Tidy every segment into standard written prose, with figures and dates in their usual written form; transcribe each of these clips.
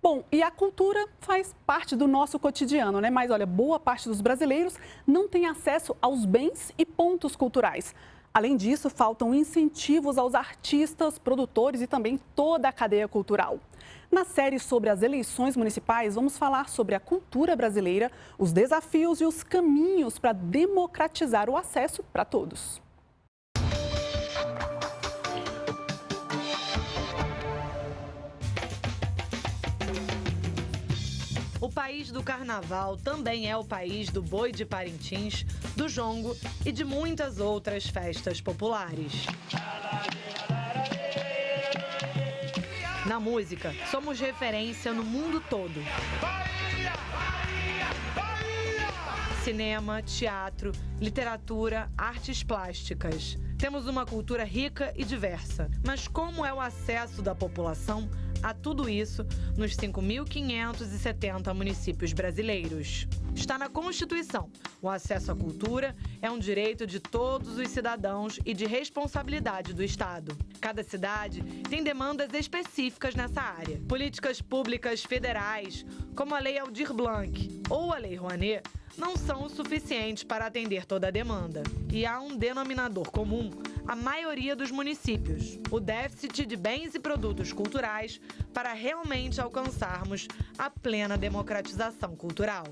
Bom, e a cultura faz parte do nosso cotidiano, né? Mas olha, boa parte dos brasileiros não tem acesso aos bens e pontos culturais. Além disso, faltam incentivos aos artistas, produtores e também toda a cadeia cultural. Na série sobre as eleições municipais, vamos falar sobre a cultura brasileira, os desafios e os caminhos para democratizar o acesso para todos. O país do carnaval também é o país do boi de Parintins, do jongo e de muitas outras festas populares. Na música, somos referência no mundo todo. Cinema, teatro, literatura, artes plásticas. Temos uma cultura rica e diversa. Mas como é o acesso da população a tudo isso nos 5.570 municípios brasileiros? Está na Constituição. O acesso à cultura é um direito de todos os cidadãos e de responsabilidade do Estado. Cada cidade tem demandas específicas nessa área. Políticas públicas federais, como a Lei Aldir Blanc ou a Lei Rouanet, não são o suficiente para atender toda a demanda. E há um denominador comum: a maioria dos municípios, o déficit de bens e produtos culturais para realmente alcançarmos a plena democratização cultural.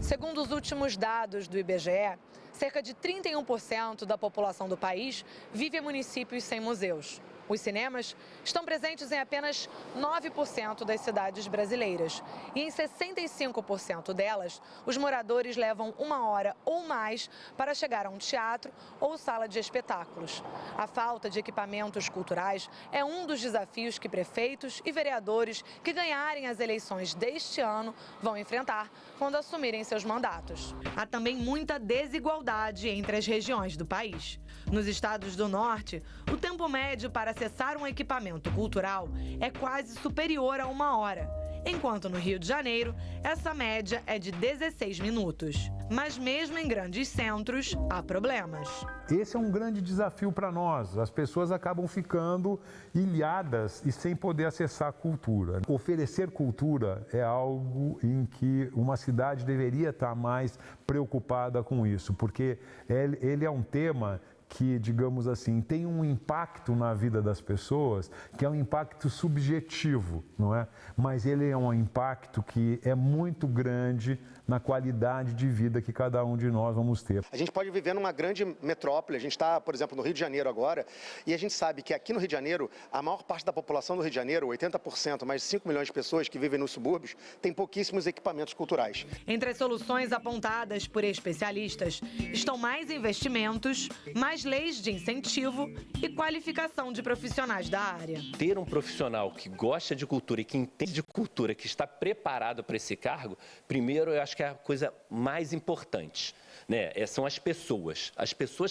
Segundo os últimos dados do IBGE, cerca de 31% da população do país vive em municípios sem museus. Os cinemas estão presentes em apenas 9% das cidades brasileiras. E em 65% delas, os moradores levam 1 hora ou mais para chegar a um teatro ou sala de espetáculos. A falta de equipamentos culturais é um dos desafios que prefeitos e vereadores que ganharem as eleições deste ano vão enfrentar quando assumirem seus mandatos. Há também muita desigualdade entre as regiões do país. Nos estados do norte, o tempo médio para acessar um equipamento cultural é quase superior a 1 hora, enquanto no Rio de Janeiro, essa média é de 16 minutos. Mas mesmo em grandes centros, há problemas. Esse é um grande desafio para nós. As pessoas acabam ficando ilhadas e sem poder acessar a cultura. Oferecer cultura é algo em que uma cidade deveria estar mais preocupada com isso, porque ele é um tema que, digamos assim, tem um impacto na vida das pessoas, que é um impacto subjetivo, não é? Mas ele é um impacto que é muito grande na qualidade de vida que cada um de nós vamos ter. A gente pode viver numa grande metrópole, a gente está, por exemplo, no Rio de Janeiro agora, e a gente sabe que aqui no Rio de Janeiro, a maior parte da população do Rio de Janeiro, 80%, mais de 5 milhões de pessoas que vivem nos subúrbios, tem pouquíssimos equipamentos culturais. Entre as soluções apontadas por especialistas estão mais investimentos, mais leis de incentivo e qualificação de profissionais da área. Ter um profissional que gosta de cultura e que entende de cultura, que está preparado para esse cargo, primeiro eu acho que é a coisa mais importante, né? São as pessoas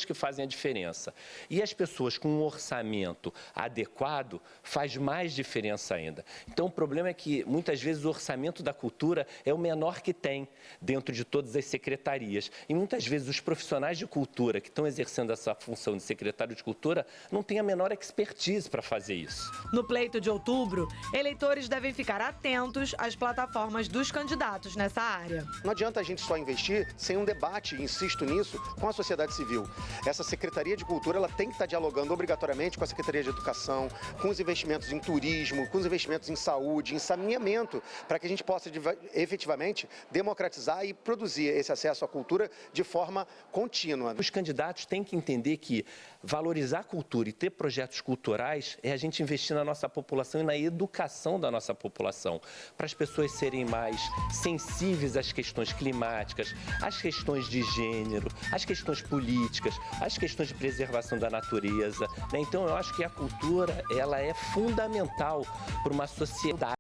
que fazem a diferença. E as pessoas com um orçamento adequado faz mais diferença ainda. Então o problema é que muitas vezes o orçamento da cultura é o menor que tem dentro de todas as secretarias. E muitas vezes os profissionais de cultura que estão exercendo essa função de secretário de cultura não têm a menor expertise para fazer isso. No pleito de outubro, eleitores devem ficar atentos às plataformas dos candidatos nessa área. Não adianta a gente só investir sem um debate, insisto nisso, com a sociedade civil. Essa Secretaria de Cultura ela tem que estar dialogando obrigatoriamente com a Secretaria de Educação, com os investimentos em turismo, com os investimentos em saúde, em saneamento, para que a gente possa efetivamente democratizar e produzir esse acesso à cultura de forma contínua. Os candidatos têm que entender que valorizar a cultura e ter projetos culturais é a gente investir na nossa população e na educação da nossa população, para as pessoas serem mais sensíveis às questões climáticas, às questões de gênero, às questões políticas, às questões de preservação da natureza, né? Então eu acho que a cultura ela é fundamental para uma sociedade.